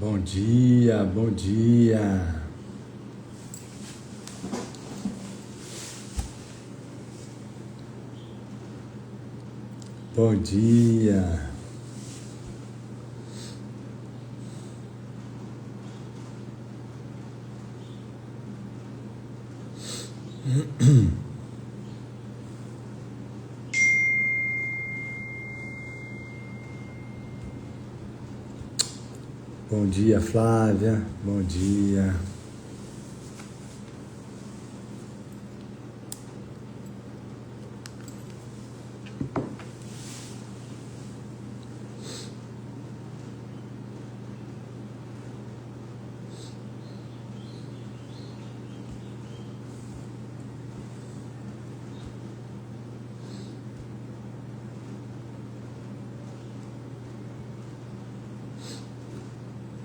Bom dia, bom dia. Bom dia. Bom dia, Flávia. Bom dia.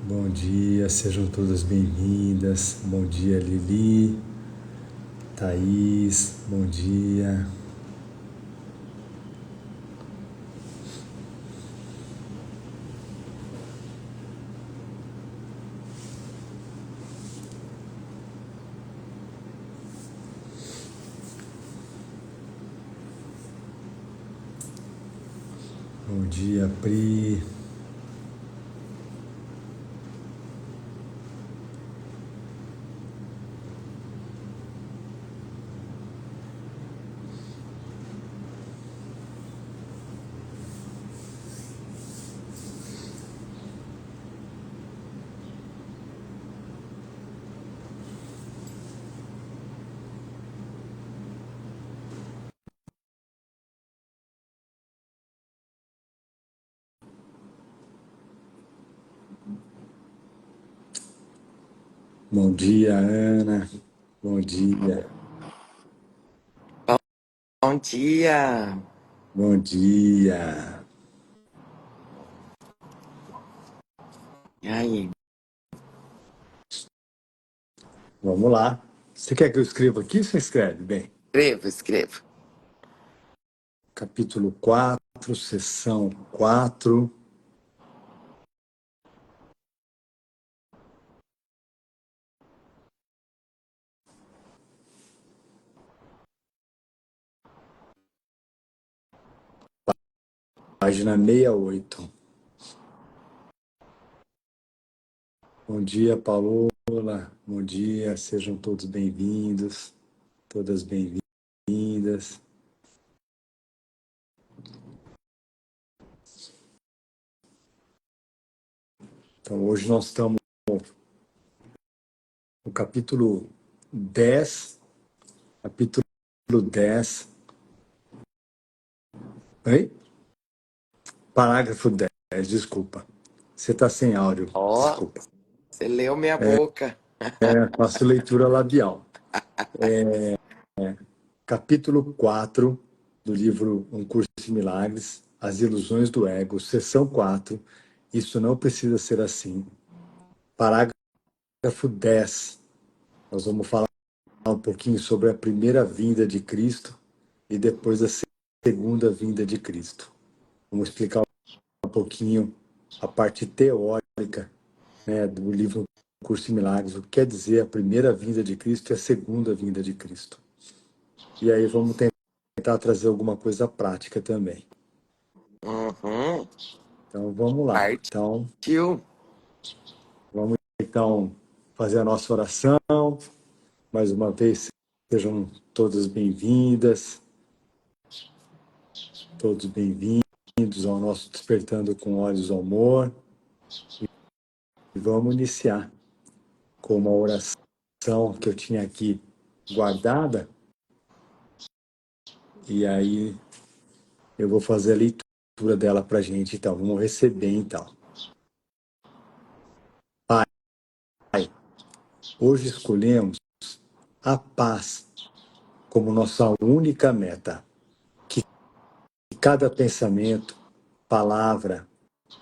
Bom dia, sejam todas bem-vindas. Bom dia, Lili, Thaís, bom dia. Bom dia, Pri. Bom dia, Ana. Bom dia. Bom dia. Bom dia. E aí? Vamos lá. Você quer que eu escreva aqui ou você escreve? Bem, Escrevo. capítulo 4, sessão 4. Página 68. Bom dia, Paola. Bom dia, sejam todos bem-vindos, todas bem-vindas. Então, hoje nós estamos no capítulo 10. Capítulo 10. Oi? Parágrafo 10, desculpa. Você está sem áudio, Ó, desculpa. você leu minha boca. Faço leitura labial. Capítulo 4 do livro Um Curso de Milagres, As Ilusões do Ego, seção 4. Isso não precisa ser assim. Parágrafo 10. Nós vamos falar um pouquinho sobre a primeira vinda de Cristo e depois a segunda vinda de Cristo. Vamos explicar um pouquinho a parte teórica, né, do livro Um Curso de Milagres, o que quer dizer a primeira vinda de Cristo e a segunda vinda de Cristo. E aí vamos tentar trazer alguma coisa prática também. Uhum. Então vamos lá. Então Partiu. vamos fazer a nossa oração. Mais uma vez, sejam todas bem-vindas, todos bem-vindos ao nosso Despertando com Olhos ao Amor. E vamos iniciar com uma oração que eu tinha aqui guardada. E aí eu vou fazer a leitura dela para a gente. Então, vamos receber então. Pai, hoje escolhemos a paz como nossa única meta. Que cada pensamento, palavra,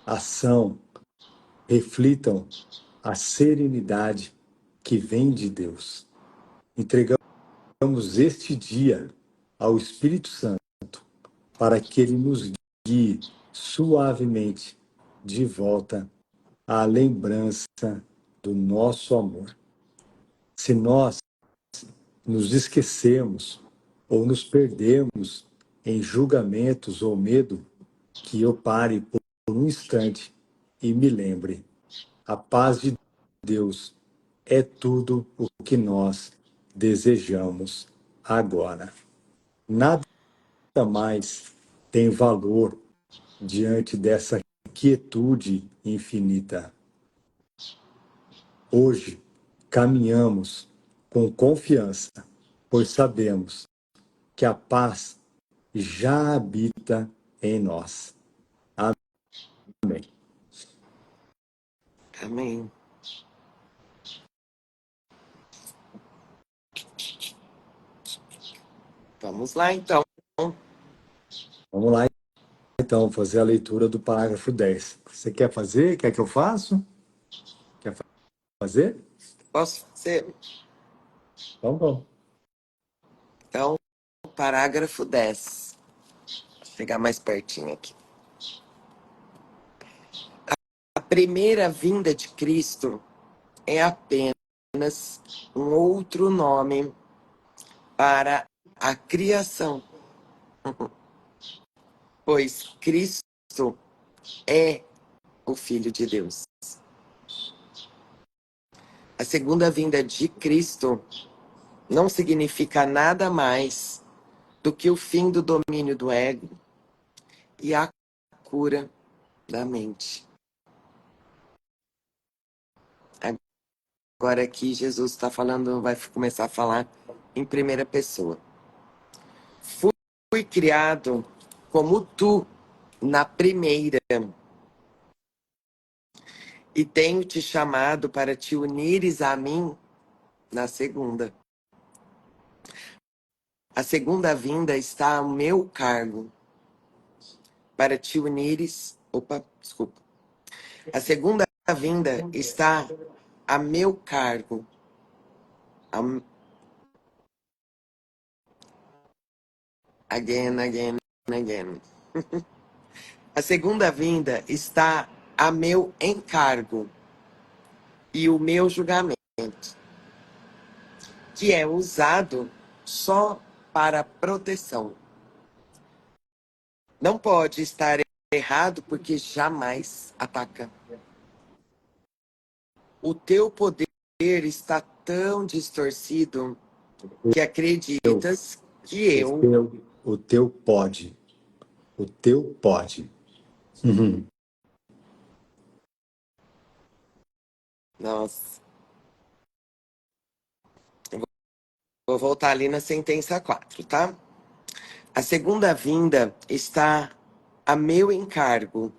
ação reflitam a serenidade que vem de Deus. Entregamos este dia ao Espírito Santo para que ele nos guie suavemente de volta a lembrança do nosso amor. Se nós nos esquecemos ou nos perdemos em julgamentos ou medo, que eu pare por um instante e me lembre: a paz de Deus é tudo o que nós desejamos agora. Nada mais tem valor diante dessa quietude infinita. Hoje, caminhamos com confiança, pois sabemos que a paz já habita em nós. Amém. Amém. Vamos lá, então. Vamos lá, então, fazer a leitura do parágrafo 10. Você quer fazer? Quer que eu faça? Quer fazer? Posso fazer? Então, bom. Então, parágrafo 10. Vou chegar mais pertinho aqui. A primeira vinda de Cristo é apenas um outro nome para a criação, pois Cristo é o Filho de Deus. A segunda vinda de Cristo não significa nada mais do que o fim do domínio do ego e a cura da mente. Agora aqui Jesus está falando, vai começar a falar em primeira pessoa. Fui criado como tu na primeira, e tenho te chamado para te unires a mim na segunda. A segunda vinda está ao meu cargo, para te unires. Opa, desculpa. A segunda vinda está a meu cargo. Again. A segunda vinda está a meu encargo e o meu julgamento, que é usado só para proteção. Não pode estar errado porque jamais ataca. O teu poder está tão distorcido que acreditas que eu... O teu pode. O teu pode. Nossa. Vou voltar ali na sentença 4, tá? A segunda vinda está a meu encargo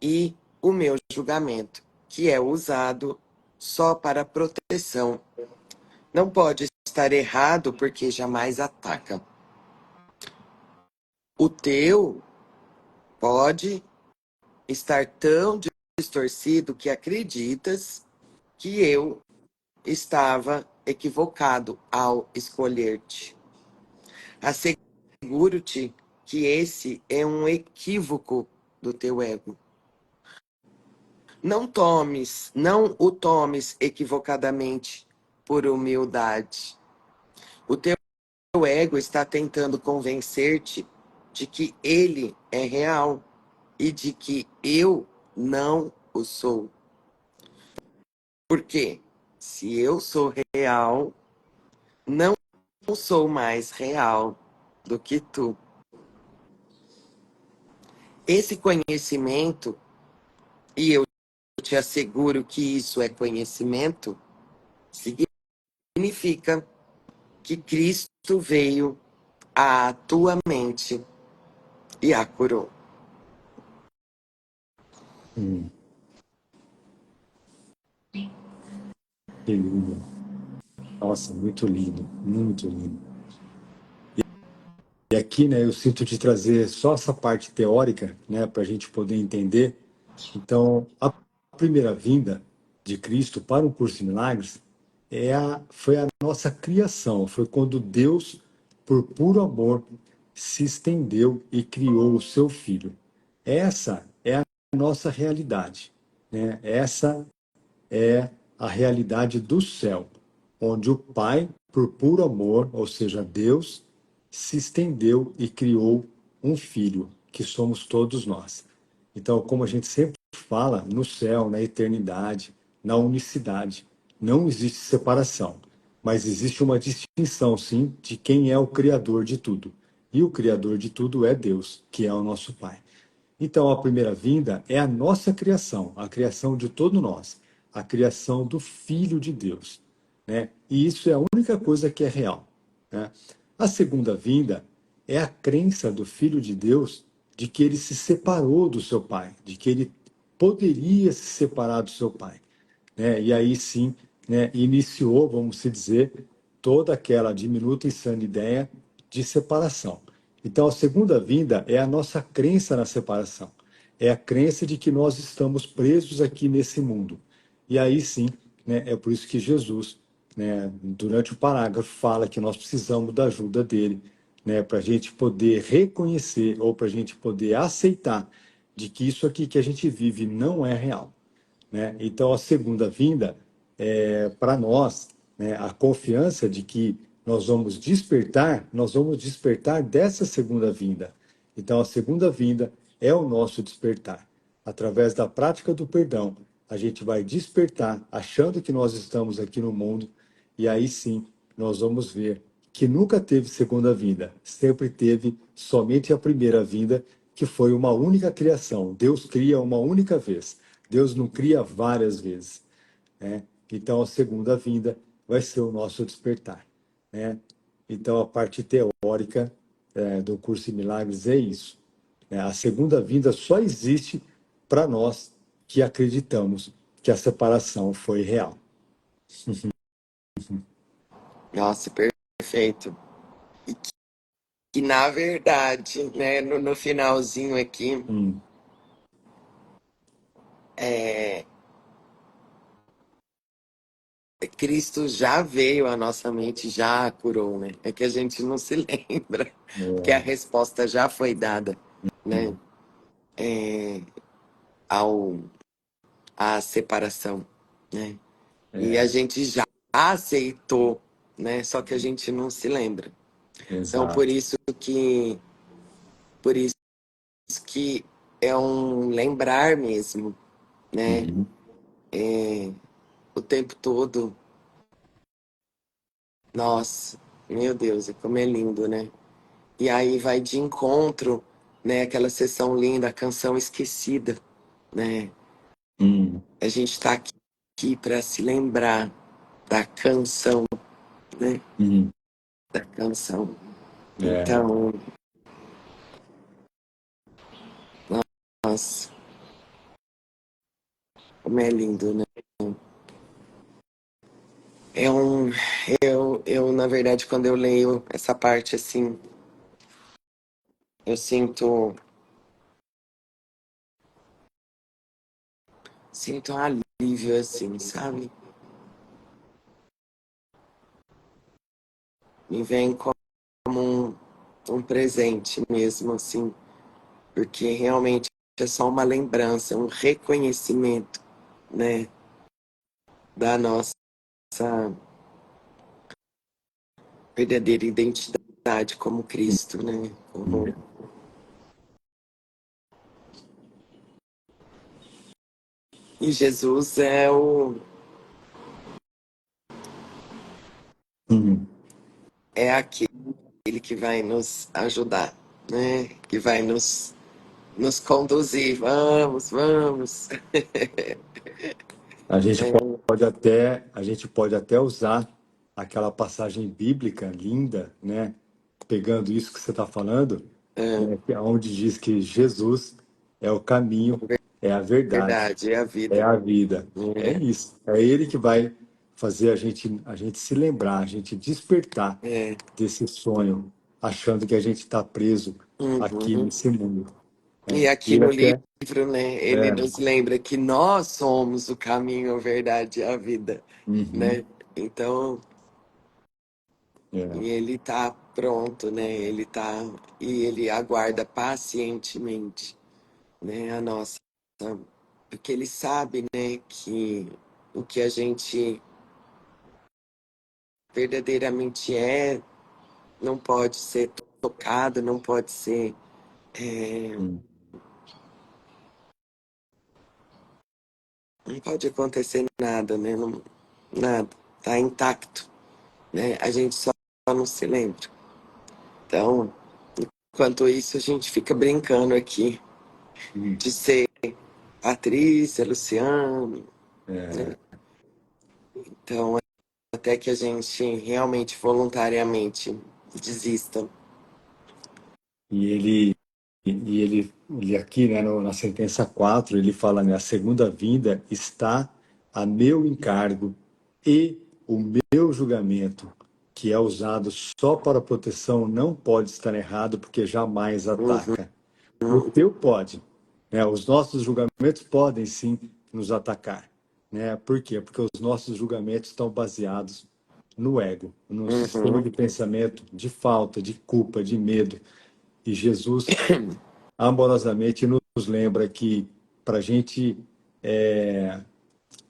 e o meu julgamento, que é usado só para proteção. Não pode estar errado porque jamais ataca. O teu pode estar tão distorcido que acreditas que eu estava equivocado ao escolher-te. Asseguro-te que esse é um equívoco do teu ego. Não o tomes equivocadamente por humildade. O teu ego está tentando convencer-te de que ele é real e de que eu não o sou. Porque se eu sou real, não sou mais real do que tu. Esse conhecimento, e eu te asseguro que isso é conhecimento, significa que Cristo veio à tua mente e a curou. Que lindo. Nossa, muito lindo. Muito lindo. E aqui, né, eu sinto de trazer só essa parte teórica, né, para a gente poder entender. Então, a primeira vinda de Cristo para um curso de milagres foi a nossa criação, foi quando Deus, por puro amor, se estendeu e criou o seu Filho. Essa é a nossa realidade. né? Essa é a realidade do céu, onde o Pai, por puro amor, ou seja, Deus, se estendeu e criou um filho, que somos todos nós. Então, como a gente sempre fala, no céu, na eternidade, na unicidade, não existe separação, mas existe uma distinção, sim, de quem é o Criador de tudo. E o Criador de tudo é Deus, que é o nosso Pai. Então, a primeira vinda é a nossa criação, a criação de todo nós, a criação do Filho de Deus, né? E isso é a única coisa que é real, né? A segunda vinda é a crença do Filho de Deus de que ele se separou do seu pai, de que ele poderia se separar do seu pai, né? E aí sim, né, iniciou, vamos se dizer, toda aquela diminuta e sã ideia de separação. Então, a segunda vinda é a nossa crença na separação. É a crença de que nós estamos presos aqui nesse mundo. E aí sim, né, é por isso que Jesus, né, durante o parágrafo, fala que nós precisamos da ajuda dele, né, para a gente poder reconhecer ou para a gente poder aceitar de que isso aqui que a gente vive não é real, né? Então, a segunda vinda é para nós, né, a confiança de que nós vamos despertar dessa segunda vinda. Então, a segunda vinda é o nosso despertar. Através da prática do perdão, a gente vai despertar, achando que nós estamos aqui no mundo, e aí sim nós vamos ver que nunca teve segunda vinda, sempre teve somente a primeira vinda, que foi uma única criação. Deus cria uma única vez. Deus não cria várias vezes, né? Então a segunda vinda vai ser o nosso despertar, né? Então a parte teórica do curso de milagres é isso, né? A segunda vinda só existe para nós que acreditamos que a separação foi real. Nossa, perfeito. E que na verdade, né, no finalzinho aqui, Hum, é, Cristo já veio à nossa mente, já curou, né? É que a gente não se lembra, porque a é, resposta já foi dada, né? É, ao, à separação, né? E a é, gente já aceitou, né? Só que a gente não se lembra. Então, exato. por isso que é um lembrar mesmo, né? Uhum. O tempo todo. Nossa, meu Deus, e como é lindo, né? E aí vai de encontro, né? Aquela sessão linda, a canção esquecida, né? Hum, A gente está aqui para se lembrar da canção, né? hum, Da canção. é, Então, nossa, como é lindo, né? É um, na verdade, quando eu leio essa parte assim, eu sinto um alívio, assim, sabe? Me vem como um presente mesmo, assim, porque realmente é só uma lembrança, um reconhecimento, né, da nossa verdadeira identidade como Cristo, né? hum, E Jesus é hum. é aquele que vai nos ajudar, né? Que vai nos conduzir. Vamos, vamos. A gente É, a gente pode até usar aquela passagem bíblica linda, né? Pegando isso que você está falando, é né? Onde diz que Jesus é o caminho, é a verdade, verdade, é a é vida. a vida. É É, isso. É Ele que vai fazer a gente se lembrar, a gente despertar é. desse sonho, achando que a gente está preso aqui Uhum. nesse mundo, E né? aqui E no até, livro, né, ele é, nos lembra que nós somos o caminho, a verdade e a vida, uhum, né? Então, é, e ele tá pronto, né? E ele aguarda pacientemente, né, a nossa porque ele sabe, né, que o que a gente verdadeiramente é não pode ser tocado, não pode ser, Sim. não pode acontecer nada, né? Nada, tá intacto, né? A gente só não se lembra. Então, enquanto isso, a gente fica brincando aqui Sim. de ser Patrícia, Luciano, né? É, Então, até que a gente realmente, voluntariamente, desista. e ele aqui, né, na sentença 4 ele fala, né, a segunda vinda está a meu encargo e o meu julgamento, que é usado só para proteção, não pode estar errado, porque jamais Uhum, ataca. O teu pode, né? Os nossos julgamentos podem sim nos atacar, né? Por quê? Porque os nossos julgamentos estão baseados no ego, no sistema uhum, de pensamento de falta, de culpa, de medo. E Jesus amorosamente nos lembra que para a gente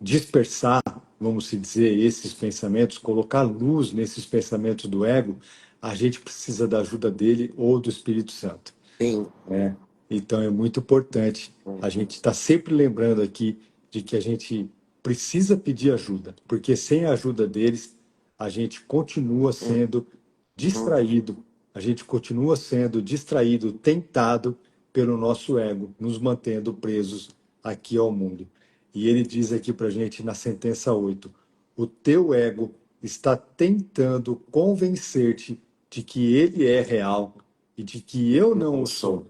dispersar, vamos se dizer, esses pensamentos, colocar luz nesses pensamentos do ego, a gente precisa da ajuda dele ou do Espírito Santo, sim, né? Então é muito importante a gente estar sempre lembrando aqui de que a gente precisa pedir ajuda, porque sem a ajuda deles a gente continua sendo uhum, distraído, a gente continua sendo distraído, tentado pelo nosso ego, nos mantendo presos aqui ao mundo. E ele diz aqui para a gente na sentença 8: o teu ego está tentando convencer-te de que ele é real e de que eu não não o sou. sou.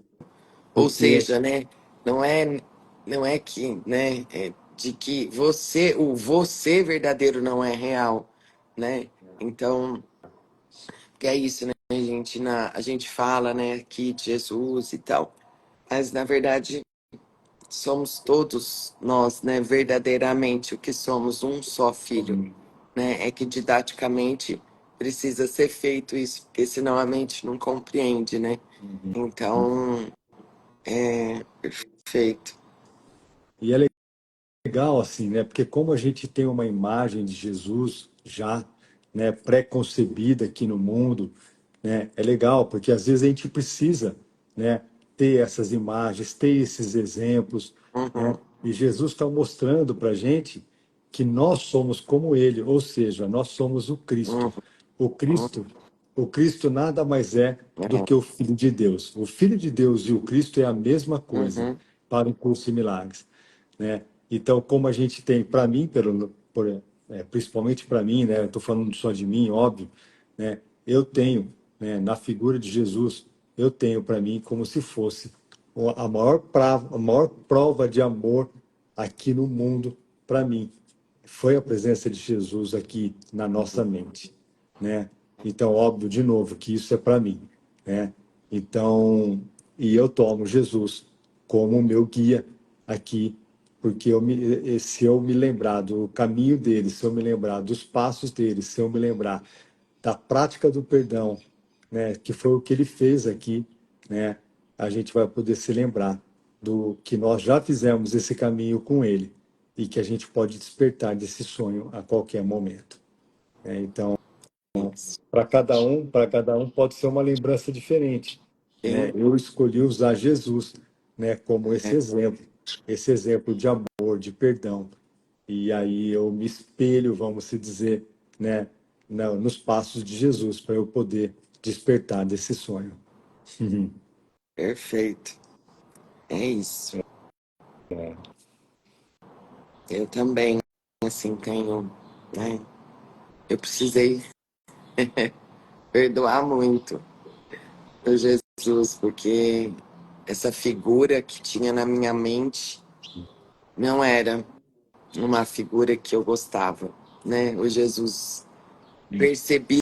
Ou Porque seja, né, não é, não é que, né, é de que você, o você verdadeiro não é real, né? Então, que é isso, né, gente? A gente fala, né, aqui de Jesus e tal, mas na verdade somos todos nós, né, verdadeiramente o que somos um só filho, né? É que didaticamente precisa ser feito isso, porque senão a mente não compreende, né? Então, é perfeito. e é legal assim, né? Porque como a gente tem uma imagem de Jesus já, né, pré-concebida aqui no mundo, né? É legal porque às vezes a gente precisa, né, ter essas imagens, ter esses exemplos, né? Uhum, E Jesus está mostrando para a gente que nós somos como Ele, ou seja, nós somos o Cristo. uhum, O Cristo, o Cristo nada mais é do é, que o Filho de Deus. O Filho de Deus e o Cristo é a mesma coisa uhum, para o curso de milagres, né? Então, como a gente tem, para mim, principalmente para mim, né? Eu estou falando só de mim, óbvio, né? Eu tenho, né, na figura de Jesus, eu tenho para mim como se fosse a maior prova de amor aqui no mundo para mim. Foi a presença de Jesus aqui na nossa mente, né? Então, óbvio, de novo, que isso é para mim, né? Então, e eu tomo Jesus como meu guia aqui, porque se eu me lembrar do caminho dele, se eu me lembrar dos passos dele, se eu me lembrar da prática do perdão, né, que foi o que ele fez aqui, né, a gente vai poder se lembrar do que nós já fizemos esse caminho com ele e que a gente pode despertar desse sonho a qualquer momento, né? Então, isso. para cada um pode ser uma lembrança diferente, né? Sim, Eu escolhi usar Jesus, né, como é, esse exemplo de amor, de perdão. E aí eu me espelho, vamos se dizer, né, nos passos de Jesus para eu poder despertar desse sonho. perfeito. É isso. Eu também, assim, tenho, né? Eu precisei perdoar muito o Jesus, porque essa figura que tinha na minha mente não era uma figura que eu gostava, né? O Jesus percebido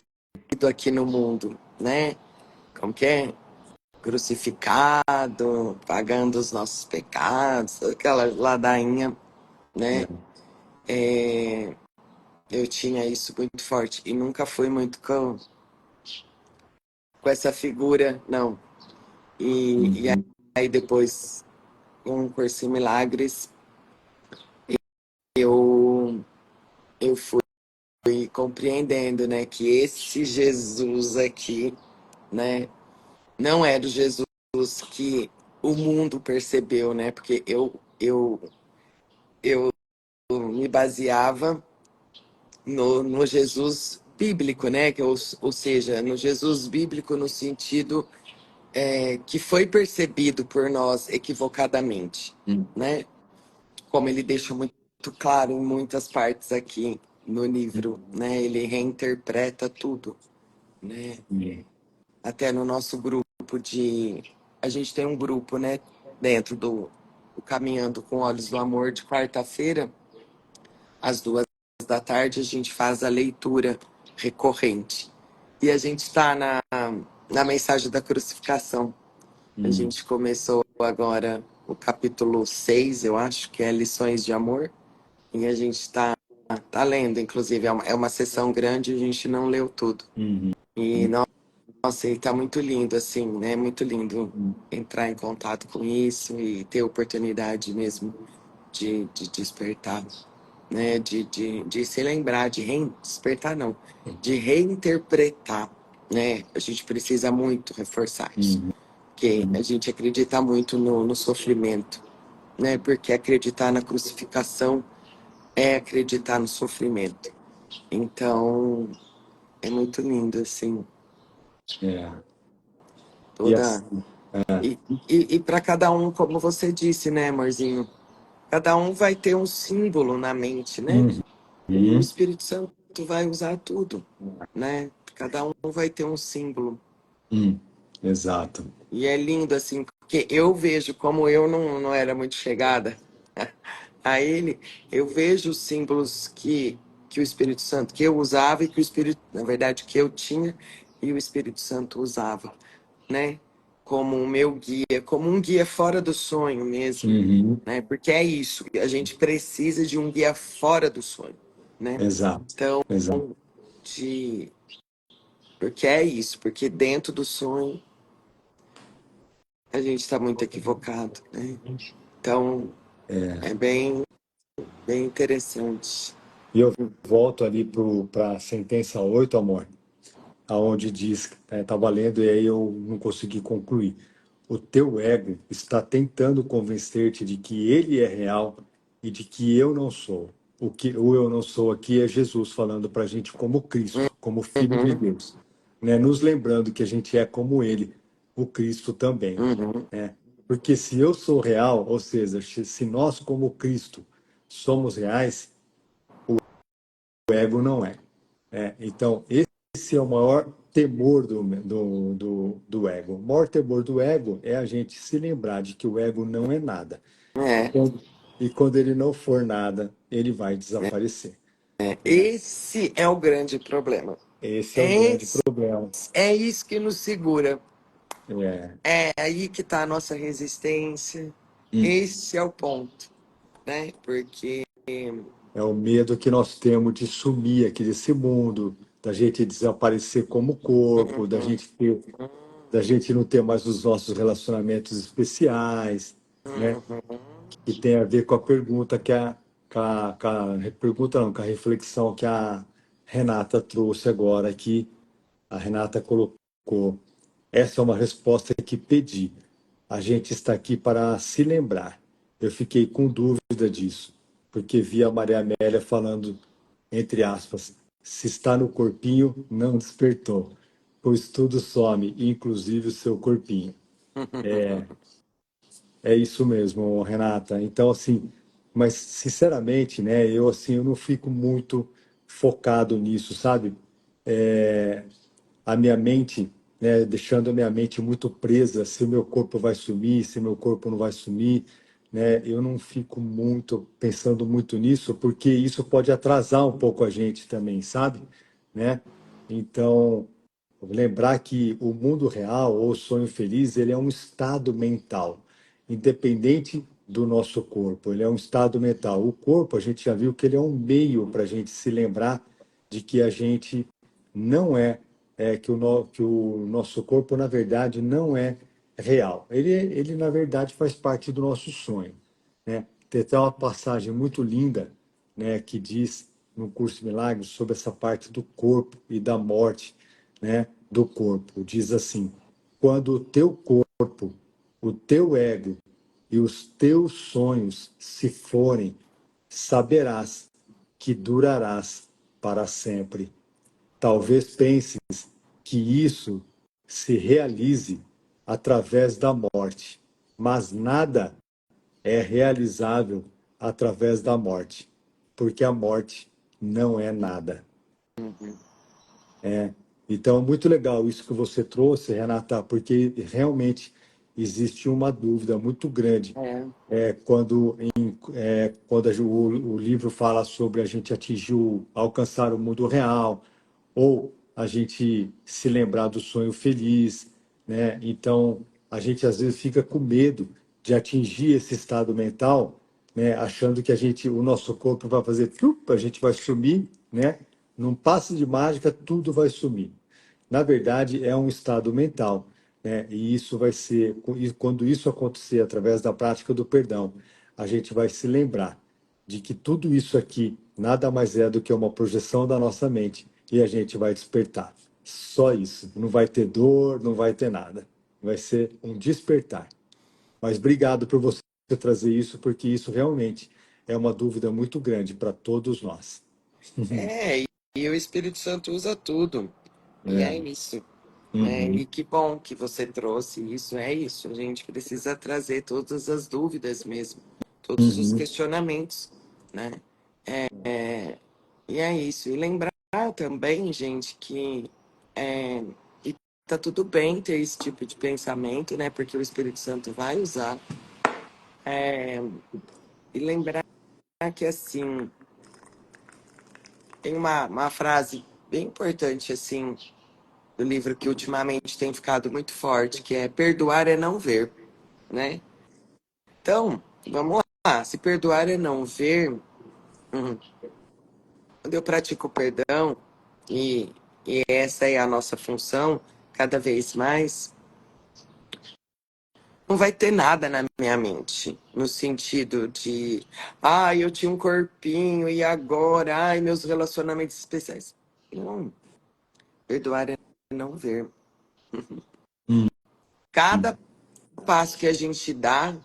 aqui no mundo, né? Como que é? Crucificado, pagando os nossos pecados, aquela ladainha, né? É, eu tinha isso muito forte e nunca fui muito com essa figura, não. E Uhum. aí depois, com um Curso em Milagres, eu fui compreendendo, né, que esse Jesus aqui, né, não era o Jesus que o mundo percebeu, né, porque eu me baseava no Jesus bíblico, né, ou seja, no Jesus bíblico no sentido que foi percebido por nós equivocadamente, né, como ele deixa muito claro em muitas partes aqui no livro, né, ele reinterpreta tudo, né, até no nosso grupo a gente tem um grupo, né, dentro do Caminhando com Olhos do Amor de quarta-feira, às 2 da tarde, a gente faz a leitura recorrente. E a gente está na mensagem da crucificação. A gente começou agora o capítulo 6, eu acho, que é Lições de Amor. E a gente tá lendo, inclusive, é uma sessão grande, a gente não leu tudo. E, nossa, e tá muito lindo, assim, né? Muito lindo entrar em contato com isso e ter oportunidade mesmo de despertar, né? De se lembrar, despertar não, de reinterpretar, né? A gente precisa muito reforçar isso, porque a gente acredita muito no sofrimento, né? Porque acreditar na crucificação é acreditar no sofrimento. Então, é muito lindo, assim, É. E toda. assim, E para cada um, como você disse, né, amorzinho? Cada um vai ter um símbolo na mente, né? E o uhum, Espírito Santo vai usar tudo, né? Cada um vai ter um símbolo. hum, exato. E é lindo, assim, porque eu vejo, como eu não era muito chegada a ele, eu vejo os símbolos que o Espírito Santo, que eu usava e que o Espírito, na verdade, que eu tinha e o Espírito Santo usava, né? Como o meu guia, como um guia fora do sonho mesmo, Uhum, né? Porque é isso, a gente precisa de um guia fora do sonho, né? exato, Então, exato. de... porque é isso, porque dentro do sonho a gente está muito equivocado, né? Então, é bem interessante. E eu volto ali para a sentença 8, amor, aonde diz, estava lendo e aí eu não consegui concluir. O teu ego está tentando convencer-te de que ele é real e de que eu não sou. O eu não sou aqui é Jesus falando para a gente como Cristo, como Filho de Uhum, Deus, né? Nos lembrando que a gente é como ele, o Cristo também, uhum, né? Porque se eu sou real, ou seja, se nós como Cristo somos reais, o ego não é. Então, esse é o maior temor do ego. O maior temor do ego é a gente se lembrar de que o ego não é nada. E é. quando ele não for nada, ele vai desaparecer. Né? Esse é o grande problema. Esse é o grande Esse, problema. é isso que nos segura. É, É aí que está a nossa resistência. Esse é o ponto, né? Porque é o medo que nós temos de sumir aqui desse mundo, da gente desaparecer como corpo, da gente não ter mais os nossos relacionamentos especiais, né? Que tem a ver com a pergunta pergunta não, com a reflexão que a Renata trouxe agora aqui. A Renata colocou: essa é uma resposta que pedi. A gente está aqui para se lembrar. Eu fiquei com dúvida disso, porque vi a Maria Amélia falando, entre aspas, se está no corpinho, não despertou, pois tudo some, inclusive o seu corpinho. É isso mesmo, Renata. Então, assim, mas sinceramente, né, eu assim, eu não fico muito focado nisso, sabe? É, a minha mente, né, deixando a minha mente muito presa, se o meu corpo vai sumir, se o meu corpo não vai sumir, né? Eu não fico muito pensando muito nisso, porque isso pode atrasar um pouco a gente também, sabe? Né? Então, lembrar que o mundo real ou o sonho feliz, ele é um estado mental, independente do nosso corpo, ele é um estado mental. O corpo, a gente já viu que ele é um meio para a gente se lembrar de que a gente não que o nosso corpo, na verdade, não é real. Ele, na verdade, faz parte do nosso sonho, né? Tem até uma passagem muito linda né, que diz no Curso de Milagres sobre essa parte do corpo e da morte, né, do corpo. Diz assim: quando o teu corpo, o teu ego e os teus sonhos se forem, saberás que durarás para sempre. Talvez penses que isso se realize através da morte, mas nada é realizável através da morte, porque a morte não é nada. Uhum. Então, muito legal isso que você trouxe, Renata, porque realmente existe uma dúvida muito grande É, quando o livro fala sobre a gente alcançar o mundo real, ou a gente se lembrar do sonho feliz, né? Então, a gente às vezes fica com medo de atingir esse estado mental, né? Achando que o nosso corpo vai fazer tudo, a gente vai sumir, né? Num passe de mágica, tudo vai sumir. Na verdade, é um estado mental, né? E isso vai ser, e quando isso acontecer através da prática do perdão, a gente vai se lembrar de que tudo isso aqui nada mais é do que uma projeção da nossa mente e a gente vai despertar. Só isso. Não vai ter dor, não vai ter nada. Vai ser um despertar. Mas obrigado por você trazer isso, porque isso realmente é uma dúvida muito grande para todos nós. e o Espírito Santo usa tudo. E é É. isso, né? Uhum. E que bom que você trouxe isso. É isso. A gente precisa trazer todas as dúvidas mesmo, todos os Uhum. questionamentos, né? E é isso. E lembrar também, gente, que é, e tá tudo bem ter esse tipo de pensamento, né? Porque o Espírito Santo vai usar. E lembrar que, assim, tem uma frase bem importante, assim, do livro que ultimamente tem ficado muito forte, que é perdoar é não ver, né? Então, vamos lá. Se perdoar é não ver, quando eu pratico o perdão, e essa é a nossa função, cada vez mais, não vai ter nada na minha mente, no sentido de, eu tinha um corpinho e agora, meus relacionamentos especiais. Não, perdoar é não ver. Cada passo que a gente dá,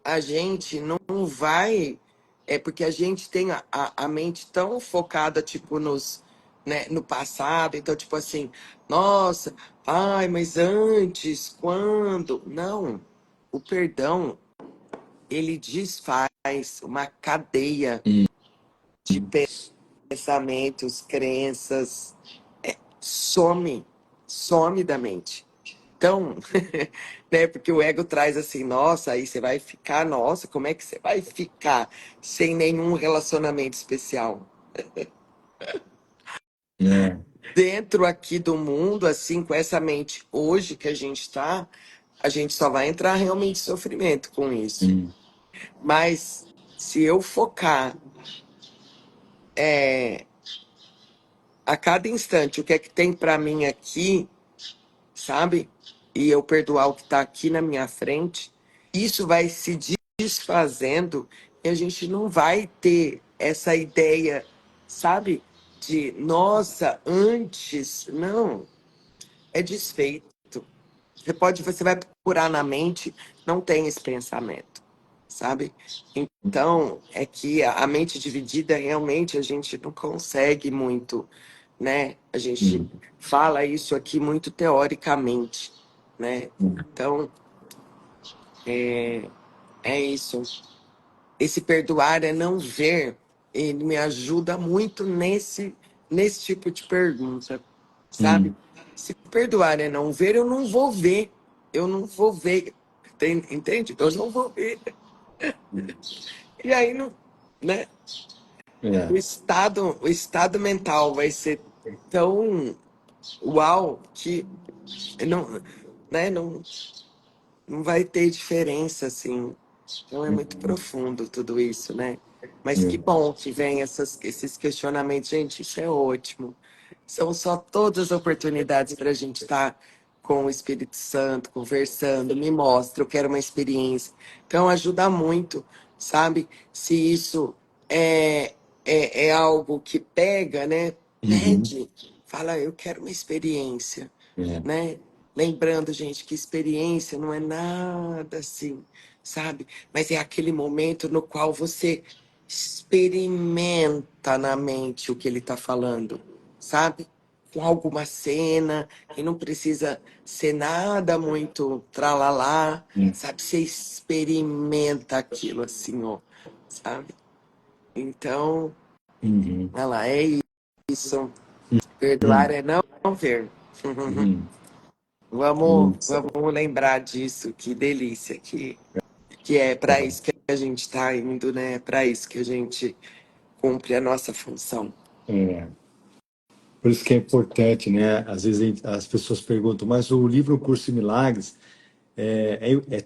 a gente não vai. É porque a gente tem a mente tão focada, tipo, né, no passado. Então, tipo assim, nossa, mas antes, quando? Não. O perdão, ele desfaz uma cadeia de pensamentos, crenças, some, some da mente. Então, né, porque o ego traz assim, nossa, aí você vai ficar, nossa, como é que você vai ficar sem nenhum relacionamento especial? É. Dentro aqui do mundo, assim, com essa mente hoje que a gente está, a gente só vai entrar realmente em sofrimento com isso. Hum. Mas se eu focar a cada instante o que é que tem para mim aqui, sabe? E eu perdoar o que está aqui na minha frente, isso vai se desfazendo e a gente não vai ter essa ideia, sabe? De, nossa, antes. Não, é desfeito. Você vai procurar na mente, não tem esse pensamento, sabe? Então, é que a mente dividida realmente a gente não consegue muito, né? A gente Hum. fala isso aqui muito teoricamente, né? Então, é isso. Esse perdoar é não ver, ele me ajuda muito nesse tipo de pergunta, sabe? Hum. Se perdoar é não ver, eu não vou ver. Eu não vou ver. Entende? Eu não vou ver. E aí, não, né? É. O estado mental vai ser tão uau que não, né? Não vai ter diferença, assim. Então é muito profundo tudo isso, né? Mas que bom que vem esses questionamentos. Gente, isso é ótimo. São só todas as oportunidades para a gente estar com o Espírito Santo, conversando, me mostra, eu quero uma experiência. Então ajuda muito, sabe? Se isso é, é algo que pega, né? Uhum. Pede, fala, eu quero uma experiência, É. né? Lembrando, gente, que experiência não é nada assim, sabe? Mas é aquele momento no qual você experimenta na mente o que ele está falando, sabe? Com alguma cena, e não precisa ser nada muito tralalá, É. sabe? Você experimenta aquilo assim, ó, sabe? Então, Uhum. olha lá, é isso. Perdoar é não ver. Uhum. Isso. Vamos lembrar disso. Que delícia que é para isso que a gente está indo, né? É para isso que a gente cumpre a nossa função. É. Por isso que é importante, né? Às vezes as pessoas perguntam, mas o livro O Curso em Milagres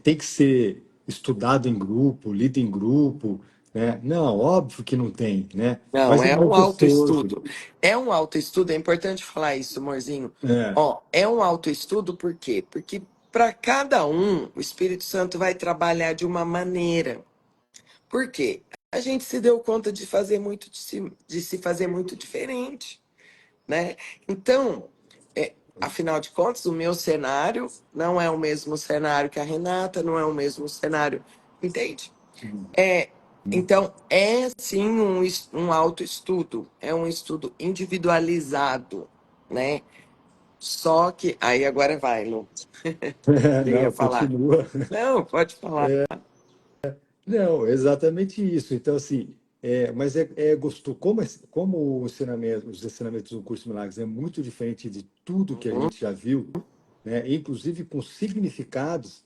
tem que ser estudado em grupo, lido em grupo, né? Não, óbvio que não tem, né? Não, Mas é é mais um gostoso. autoestudo. É um autoestudo, é importante falar isso, amorzinho. É. Ó, é um autoestudo por quê? Porque para cada um, o Espírito Santo vai trabalhar de uma maneira. Por quê? A gente se deu conta de fazer muito de se fazer muito diferente, né? Então, afinal de contas, o meu cenário não é o mesmo cenário que a Renata, não é o mesmo cenário, entende? É, então, é sim um autoestudo, é um estudo individualizado, né? Só que, aí agora vai, Lu, eu ia Não, falar. continua. Não, pode falar. Não, exatamente isso. Então, assim, mas é gostoso. Como os ensinamentos do Curso de Milagres é muito diferente de tudo que a Uhum, gente já viu, né? Inclusive com significados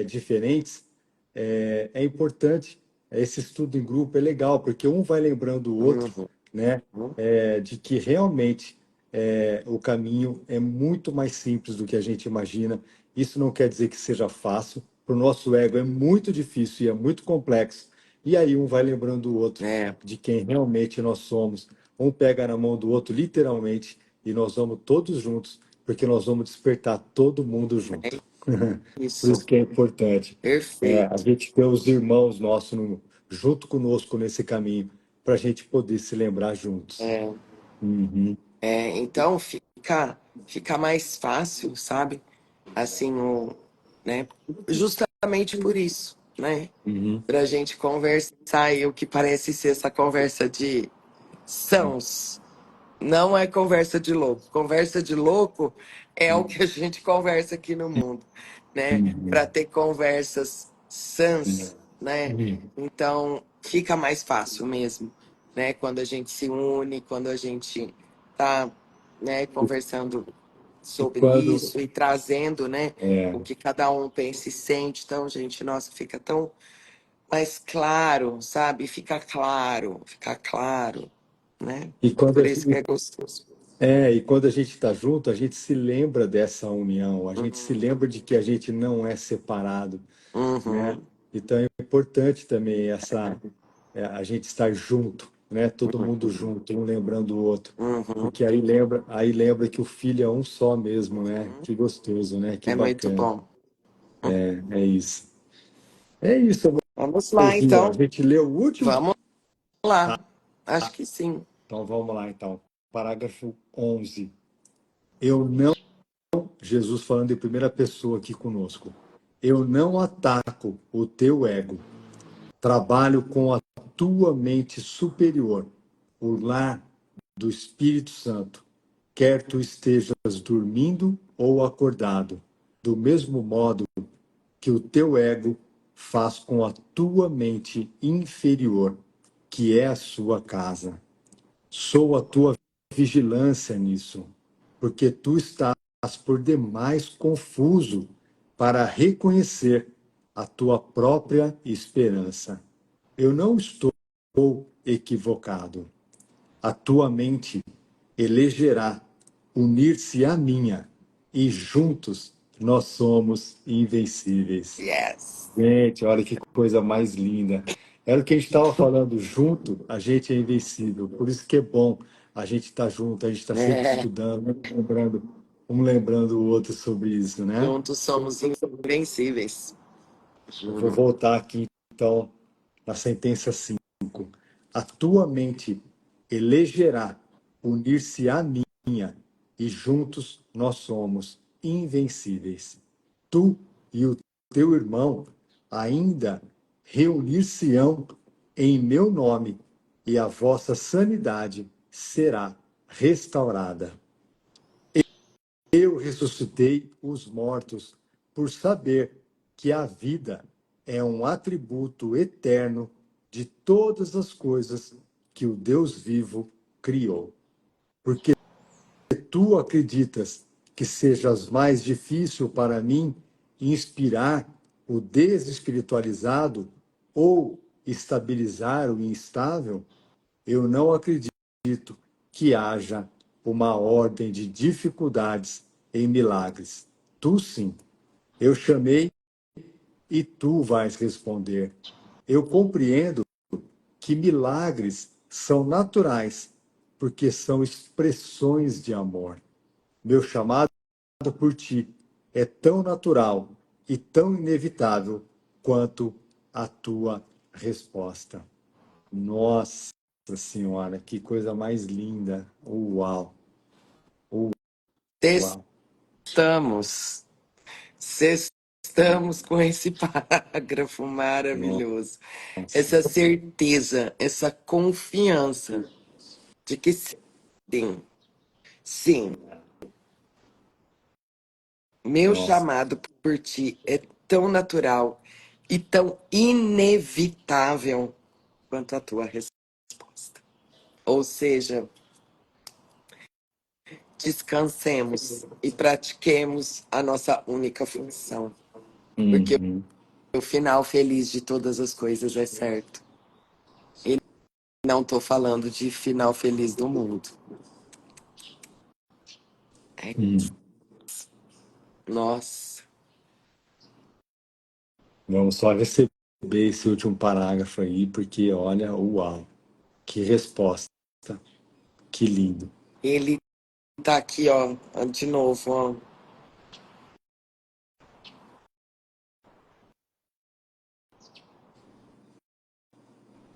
diferentes, é importante. Esse estudo em grupo é legal, porque um vai lembrando o outro, uhum, né? uhum. De que realmente o caminho é muito mais simples do que a gente imagina. Isso não quer dizer que seja fácil. Para o nosso ego é muito difícil e é muito complexo. E aí um vai lembrando o outro É, de quem realmente nós somos. Um pega na mão do outro, literalmente, e nós vamos todos juntos, porque nós vamos despertar todo mundo é junto. Por isso isso, que é importante a perfeito. gente ter os irmãos nossos junto conosco nesse caminho, para a gente poder se lembrar juntos. É, Uhum, então fica mais fácil, sabe? Assim, né? Justamente por isso, né? uhum, Pra gente conversar e o que parece ser essa conversa de sãos. Não é conversa de louco. Conversa de louco é o que a gente conversa aqui no mundo, né? uhum, Para ter conversas sãs, né? uhum. Então fica mais fácil mesmo, né? Quando a gente se une, quando a gente tá, né, conversando E sobre quando isso e trazendo, né, o é, que cada um pensa e sente. Então, gente, nossa, fica tão mais claro, sabe? Fica claro, né? e quando Por isso que é gostoso. e quando a gente está junto, a gente se lembra dessa união, a gente se Uhum, lembra de que a gente não é separado, né? uhum, Então é importante também a gente estar junto, né? Todo mundo junto, um lembrando o outro, uhum, porque aí lembra que o filho é um só mesmo, né? uhum. Que gostoso, né? Que É muito bacana. bom. É isso. É isso, Vamos lá, amorzinho. A então. gente leu o último? Vamos lá. Acho que sim. Então vamos lá, então. Parágrafo 11. Eu não, Jesus falando em primeira pessoa aqui conosco. Eu não ataco o teu ego. Trabalho com a tua mente superior, o lar do Espírito Santo, quer tu estejas dormindo ou acordado, do mesmo modo que o teu ego faz com a tua mente inferior, que é a sua casa. Sou a tua vigilância nisso, porque tu estás por demais confuso para reconhecer a tua própria esperança. Eu não estou equivocado. A tua mente elegerá unir-se à minha, e juntos nós somos invencíveis. Yes. Gente, olha que coisa mais linda. Era o que a gente estava falando, junto a gente é invencível. Por isso que é bom a gente estar junto, a gente está sempre É, estudando, um lembrando o outro sobre isso, né? juntos somos invencíveis. Eu vou Juro. voltar aqui, então, na sentença 5. a tua mente elegerá unir-se à minha, e juntos nós somos invencíveis. Tu e o teu irmão ainda reunir-se-ão em meu nome, e a vossa sanidade será restaurada. Eu ressuscitei os mortos por saber que a vida é um atributo eterno de todas as coisas que o Deus vivo criou. Porque tu acreditas que sejas mais difícil para mim inspirar o desespiritualizado ou estabilizar o instável, eu não acredito que haja uma ordem de dificuldades em milagres. Tu sim. Eu chamei e tu vais responder. Eu compreendo que milagres são naturais, porque são expressões de amor. Meu chamado por ti é tão natural e tão inevitável quanto a tua resposta. Nossa Senhora, que coisa mais linda. Uau, uau. Estamos com esse parágrafo maravilhoso. Nossa. Essa certeza, essa confiança de que sim, sim, meu Nossa. chamado por ti é tão natural e tão inevitável quanto a tua resposta. Ou seja, descansemos e pratiquemos a nossa única função, porque Uhum. o final feliz de todas as coisas é certo. E não estou falando de final feliz do mundo. É, nossa, Vamos só receber esse último parágrafo aí, porque olha, uau, que resposta, que lindo. ele tá aqui, ó, de novo, ó.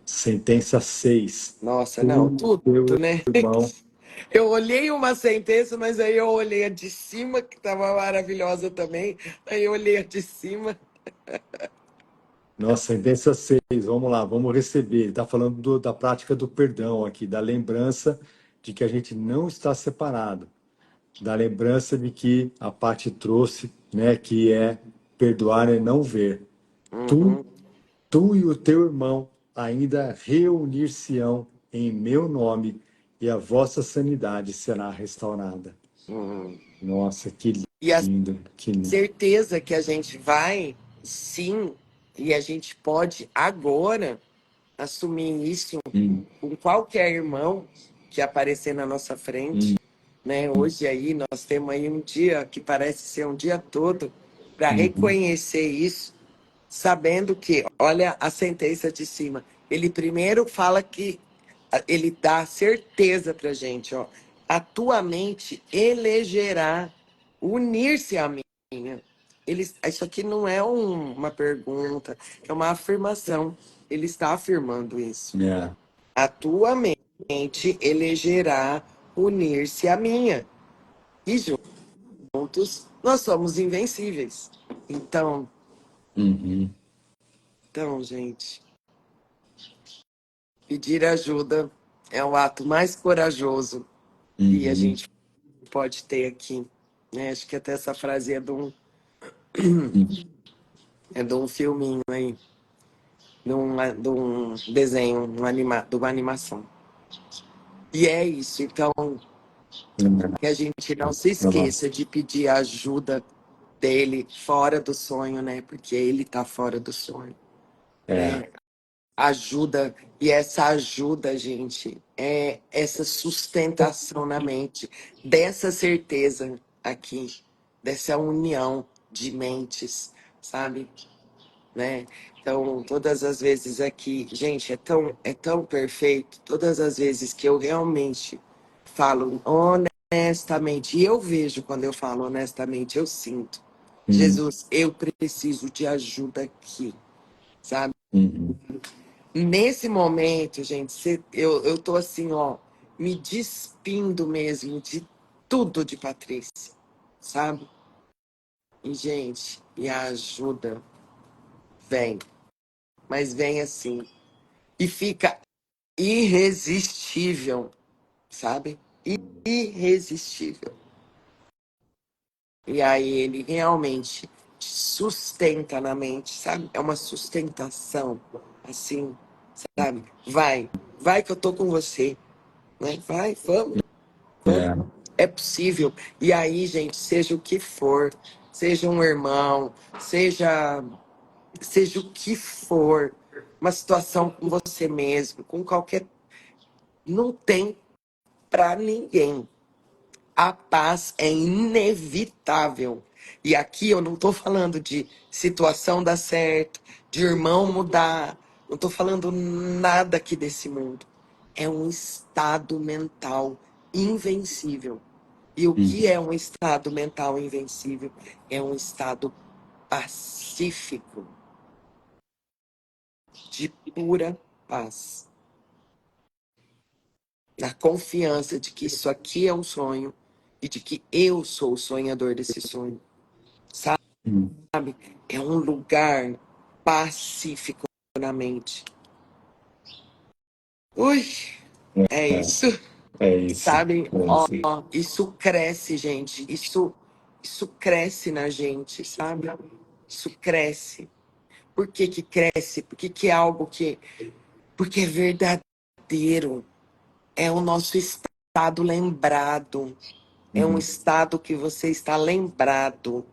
Sentença 6. Nossa, não, Tu, tudo, teu né? irmão. Eu olhei uma sentença, mas aí eu olhei a de cima, que estava maravilhosa também. Aí eu olhei a de cima. Nossa, sentença 6. Vamos lá, vamos receber. Ele está falando da prática do perdão aqui, da lembrança de que a gente não está separado, da lembrança de que a parte trouxe, né, que é perdoar e não ver. Tu, Uhum, tu e o teu irmão ainda reunir-se-ão em meu nome, e a vossa sanidade será restaurada. uhum. Nossa, que E a lindo, que lindo. certeza que a gente vai, sim, e a gente pode agora assumir isso Hum, com qualquer irmão que aparecer na nossa frente, hum, né? Hoje aí nós temos aí um dia que parece ser um dia todo para uhum, reconhecer isso, sabendo que, olha a sentença de cima. Ele primeiro fala que ele dá certeza pra gente, ó. A tua mente elegerá unir-se à minha. Isso aqui não é uma pergunta, é uma afirmação. Ele está afirmando isso. é, A tua mente elegerá unir-se à minha. E juntos nós somos invencíveis. uhum, Então, gente, pedir ajuda é o ato mais corajoso que a uhum, gente pode ter aqui. Né? Acho que até essa frase uhum. é de um filminho aí, de um desenho, de uma animação. E é isso. Então, que a gente não se esqueça de pedir a ajuda dele fora do sonho, né? Porque ele tá fora do sonho, É, né? Ajuda, e essa ajuda, gente, é essa sustentação na mente, dessa certeza aqui, dessa união de mentes, sabe? Né? Então, todas as vezes aqui, gente, é tão perfeito, todas as vezes que eu realmente falo honestamente, e eu vejo quando eu falo honestamente, eu sinto, hum, Jesus, eu preciso de ajuda aqui, sabe? uhum, Nesse momento, gente, eu tô assim, ó, me despindo mesmo de tudo de Patrícia, sabe? E, gente, me ajuda, vem, mas vem assim. E fica irresistível, sabe? Irresistível. E aí ele realmente te sustenta na mente, sabe? É uma sustentação, assim, sabe? Vai que eu tô com você, né? Vai, vamos. É. É possível. E aí, gente, seja o que for, seja um irmão, seja o que for, uma situação com você mesmo, com qualquer. Não tem pra ninguém. A paz é inevitável. E aqui eu não tô falando de situação dar certo, de irmão mudar, não tô falando nada aqui desse mundo. É um estado mental invencível. E o que é um estado mental invencível? É um estado pacífico, de pura paz. Na confiança de que isso aqui é um sonho e de que eu sou o sonhador desse sonho. Hum. Sabe? É um lugar pacífico na mente. Ui, é isso. É isso. Sabe? É Ó, isso. isso cresce, gente. Isso cresce na gente, sabe? Isso cresce. Por que que cresce? Porque é algo que... Porque é verdadeiro. É o nosso estado lembrado. É um Uhum. estado que você está lembrado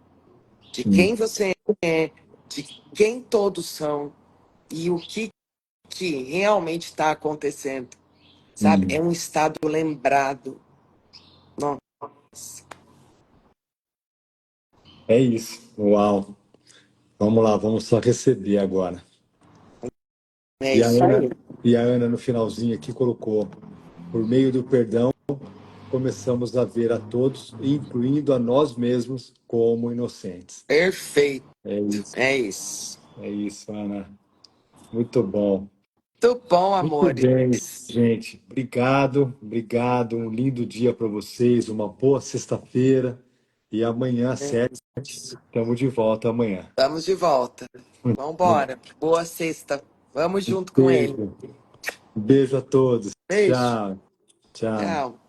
de Hum. quem você é, de quem todos são e o que realmente está acontecendo. Sabe? É Hum. um estado lembrado. Nossa, É isso. Uau. Vamos lá, vamos só receber agora. é E a isso Ana, aí. e a Ana no finalzinho aqui colocou: por meio do perdão, começamos a ver a todos, incluindo a nós mesmos, como inocentes. Perfeito. É isso, É isso. é isso, Ana. Muito bom. Muito bom, Muito amores. bem, gente. Obrigado, obrigado. Um lindo dia para vocês, uma boa sexta-feira. E amanhã, às É 7, isso. estamos de volta amanhã. Estamos de volta. Vambora. Boa sexta. Vamos junto com ele. Beijo. Beijo a todos. Beijo. Tchau. Tchau. Tchau.